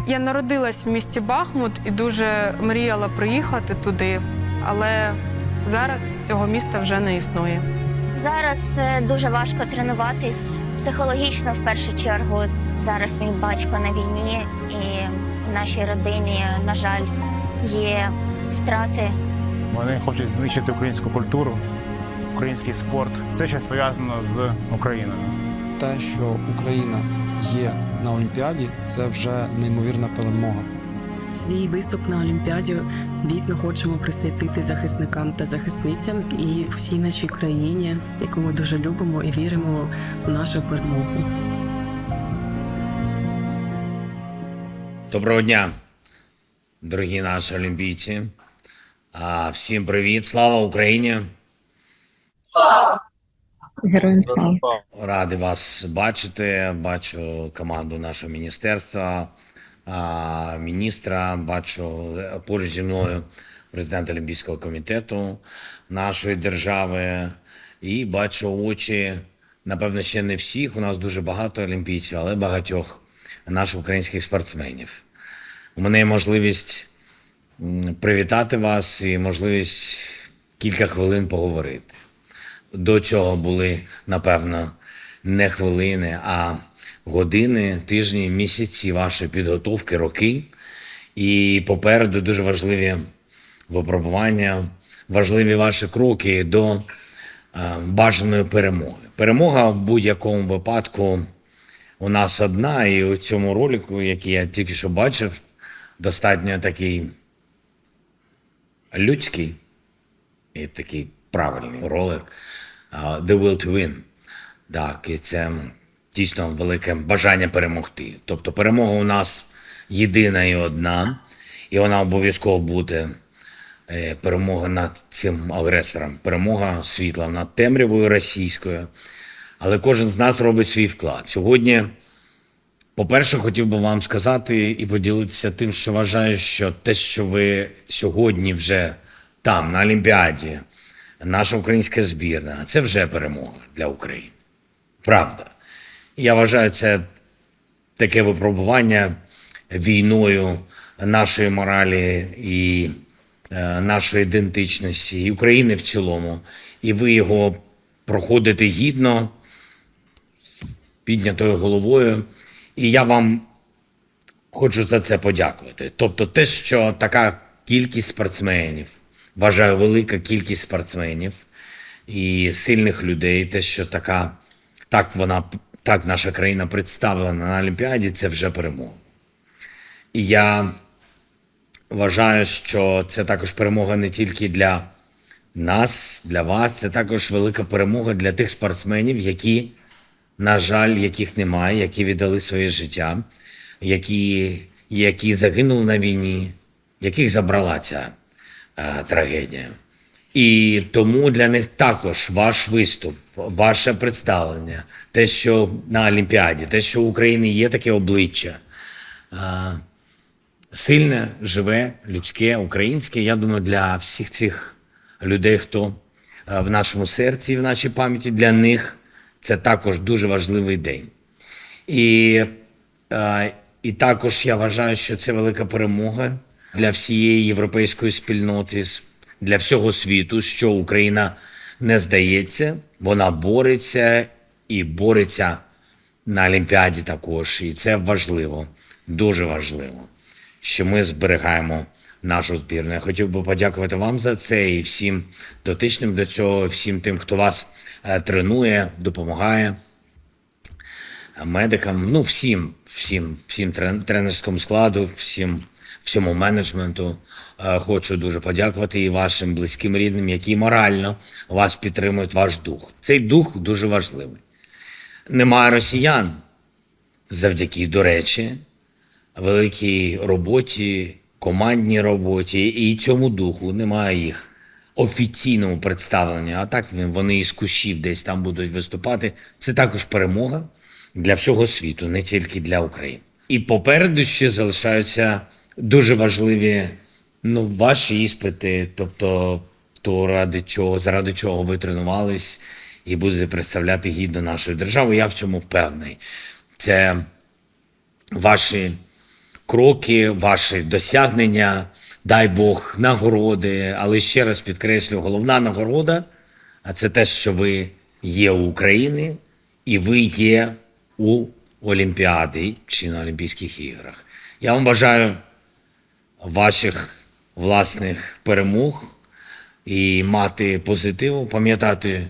Я народилась в місті Бахмут і дуже мріяла приїхати туди, але зараз цього міста вже не існує. Зараз дуже важко тренуватись психологічно в першу чергу. Зараз мій батько на війні, і в нашій родині, на жаль, є втрати. Вони хочуть знищити українську культуру, український спорт. Все, що пов'язано з Україною. Те, що Україна є на Олімпіаді, це вже неймовірна перемога. Свій виступ на Олімпіаді, звісно, хочемо присвятити захисникам та захисницям і всій нашій країні, яку ми дуже любимо і віримо в нашу перемогу. Доброго дня, дорогі наші олімпійці. Всім привіт, слава Україні! Героям слава. Радий вас бачити, бачу команду нашого міністерства, міністра, бачу поруч зі мною президента Олімпійського комітету нашої держави і бачу очі, напевно, ще не всіх, у нас дуже багато олімпійців, але багатьох наших українських спортсменів. У мене є можливість привітати вас і можливість кілька хвилин поговорити. До цього були, напевно, не хвилини, а години, тижні, місяці вашої підготовки, роки. І попереду дуже важливі випробування, важливі ваші кроки до бажаної перемоги. Перемога в будь-якому випадку у нас одна, і у цьому ролику, який я тільки що бачив, достатньо такий людський і такий правильний ролик «The Will to Win». Так, і це дійсно велике бажання перемогти. Тобто перемога у нас єдина і одна, і вона обов'язково буде. Перемога над цим агресором, перемога світла над темрявою російською. Але кожен з нас робить свій вклад. Сьогодні, по-перше, хотів би вам сказати і поділитися тим, що вважаю, що те, що ви сьогодні вже там, на Олімпіаді, наша українська збірна, це вже перемога для України. Правда. Я вважаю, це таке випробування війною нашої моралі і нашої ідентичності, і України в цілому. І ви його проходите гідно, піднятою головою. І я вам хочу за це подякувати. Тобто те, що така кількість спортсменів, вважаю, велика кількість спортсменів і сильних людей, те, що так наша країна представлена на Олімпіаді, це вже перемога. І я вважаю, що це також перемога не тільки для нас, для вас, це також велика перемога для тих спортсменів, які, на жаль, яких немає, які віддали своє життя, які загинули на війні, яких забрала ця трагедія. І тому для них також ваш виступ, ваше представлення, те, що на Олімпіаді, те, що в Україні є таке обличчя, сильне, живе, людське, українське, я думаю, для всіх цих людей, хто в нашому серці, в нашій пам'яті, для них це також дуже важливий день. І також я вважаю, що це велика перемога для всієї європейської спільноти, для всього світу, що Україна не здається, вона бореться і бореться на Олімпіаді також. І це важливо, дуже важливо, що ми зберігаємо нашу збірну. Я хотів би подякувати вам за це і всім дотичним до цього, всім тим, хто вас тренує, допомагає, медикам, всім тренерському складу, всьому менеджменту. Хочу дуже подякувати і вашим близьким рідним, які морально вас підтримують, ваш дух. Цей дух дуже важливий. Немає росіян завдяки, до речі, великій роботі, командній роботі і цьому духу, немає їх офіційному представленню, а так вони із кущів десь там будуть виступати. Це також перемога для всього світу, не тільки для України. І попереду ще залишаються дуже важливі ваші іспити, тобто заради чого ви тренувались і будете представляти гідно нашу державу. Я в цьому впевнений. Це ваші кроки, ваші досягнення, дай Бог, нагороди. Але ще раз підкреслю, головна нагорода – а це те, що ви є у України і ви є у Олімпіаді чи на Олімпійських іграх. Я вам бажаю ваших власних перемог і мати позитиву, пам'ятати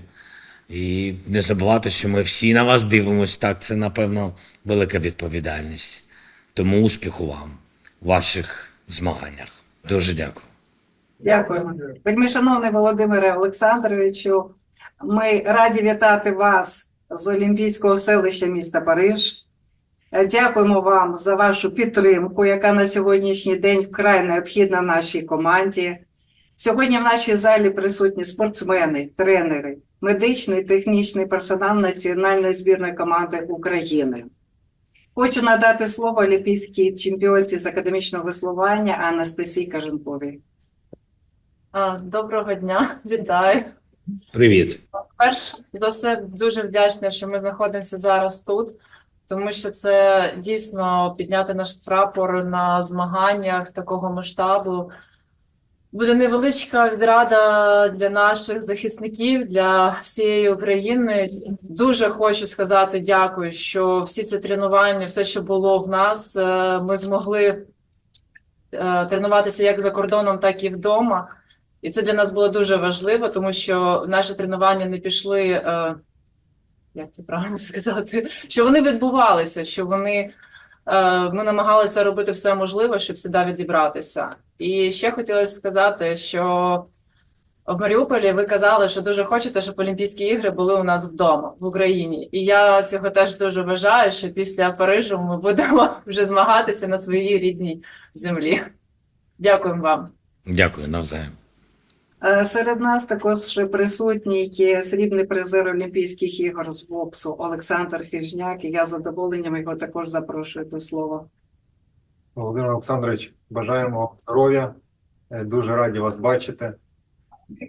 і не забувати, що ми всі на вас дивимося. Так, це, напевно, велика відповідальність. Тому успіху вам у ваших змаганнях. Дуже дякую. Дякую. Вельмишановний Володимире Олександровичу, ми раді вітати вас з Олімпійського селища міста Париж. Дякуємо вам за вашу підтримку, яка на сьогоднішній день вкрай необхідна нашій команді. Сьогодні в нашій залі присутні спортсмени, тренери, медичний і технічний персонал національної збірної команди України. Хочу надати слово олімпійській чемпіонці з академічного веслування Анастасії Кажанковій. Доброго дня, вітаю. Привіт. Перш за все, дуже вдячна, що ми знаходимося зараз тут, тому що це дійсно підняти наш прапор на змаганнях такого масштабу. Буде невеличка відрада для наших захисників, для всієї України. Дуже хочу сказати дякую, що всі ці тренування, все, що було в нас, ми змогли тренуватися як за кордоном, так і вдома. І це для нас було дуже важливо, тому що наші тренування не пішли, як це правильно сказати, що вони відбувалися, що ми намагалися робити все можливе, щоб сюди відібратися. І ще хотілося сказати, що в Маріуполі ви казали, що дуже хочете, щоб Олімпійські ігри були у нас вдома, в Україні. І я цього теж дуже бажаю, що після Парижу ми будемо вже змагатися на своїй рідній землі. Дякуємо вам. Дякую, навзаєм. Серед нас також присутній є срібний призер Олімпійських ігор з боксу Олександр Хижняк, і я з задоволенням його також запрошую до слова. Володимир Олександрович, бажаємо здоров'я, дуже раді вас бачити.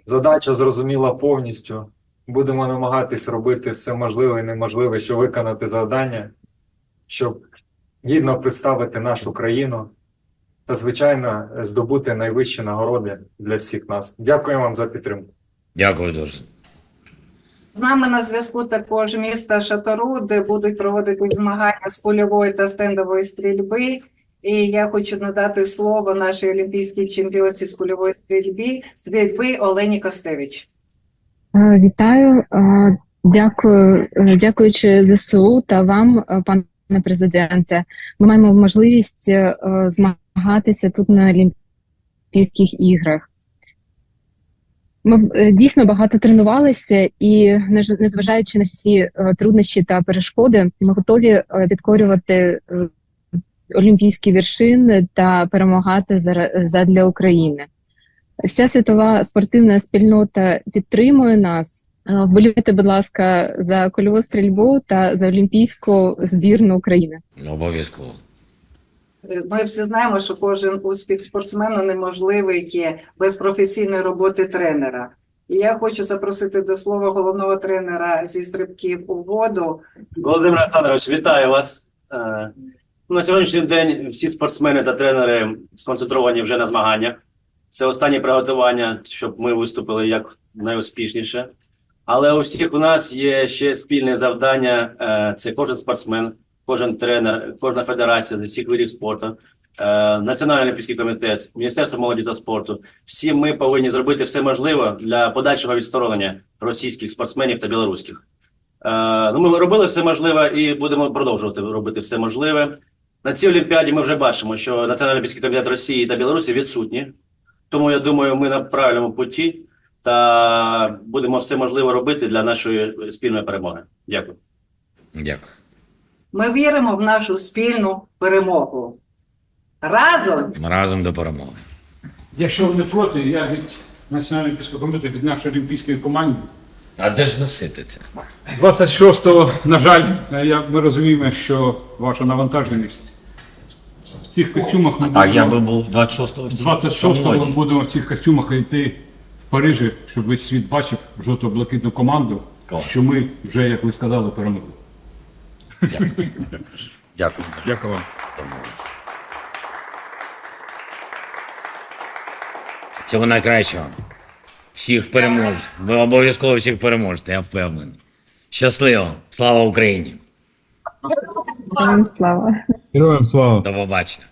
Задача зрозуміла повністю. Будемо намагатись робити все можливе і неможливе, щоб виконати завдання, щоб гідно представити нашу країну та, звичайно, здобути найвищі нагороди для всіх нас. Дякую вам за підтримку. Дякую дуже. З нами на зв'язку також місто Шатору, де будуть проводити змагання з польової та стендової стрільби. І я хочу надати слово нашій олімпійській чемпіонці з кульової стрільби Олені Костевич. Вітаю, дякуючи ЗСУ та вам, пане президенте, ми маємо можливість змагатися тут на Олімпійських іграх. Ми дійсно багато тренувалися і, незважаючи на всі труднощі та перешкоди, ми готові підкорювати олімпійські вершини та перемагати задля України. Вся світова спортивна спільнота підтримує нас. Вболівайте, будь ласка, за кульову стрільбу та за олімпійську збірну України. Обов'язково. Ми всі знаємо, що кожен успіх спортсмена неможливий є без професійної роботи тренера. І я хочу запросити до слова головного тренера зі стрибків у воду. Володимир Олександрович, вітаю вас. На сьогоднішній день всі спортсмени та тренери сконцентровані вже на змаганнях. Це останнє приготування, щоб ми виступили як найуспішніше. Але у всіх у нас є ще спільне завдання. Це кожен спортсмен, кожен тренер, кожна федерація з усіх видів спорту, Національний олімпійський комітет, Міністерство молоді та спорту. Всі ми повинні зробити все можливе для подальшого відсторонення російських спортсменів та білоруських. Ми робили все можливе і будемо продовжувати робити все можливе. На цій Олімпіаді ми вже бачимо, що Національний олімпійський комітет Росії та Білорусі відсутні. Тому, я думаю, ми на правильному путі та будемо все можливе робити для нашої спільної перемоги. Дякую. Дякую. Ми віримо в нашу спільну перемогу. Разом! Разом до перемоги. Якщо ви не проти, я від Національного олімпійського комітету, від нашої олімпійської команди. А де ж носити це? 26-го, на жаль, ми розуміємо, що ваша навантаженість в цих костюмах ми Так, я би був 26-го. 26-го ми будемо в цих костюмах йти в Парижі, щоб весь світ бачив жовто-блакитну команду, Клас. що ми вже, як ви сказали, перемогли. Дякую. Дякую. Дякую вам. Домовились. Всього найкращого. Всіх переможете. Ви обов'язково всіх переможете, я впевнений. Щасливо! Слава Україні! Героям слава. Героям слава! До побачення.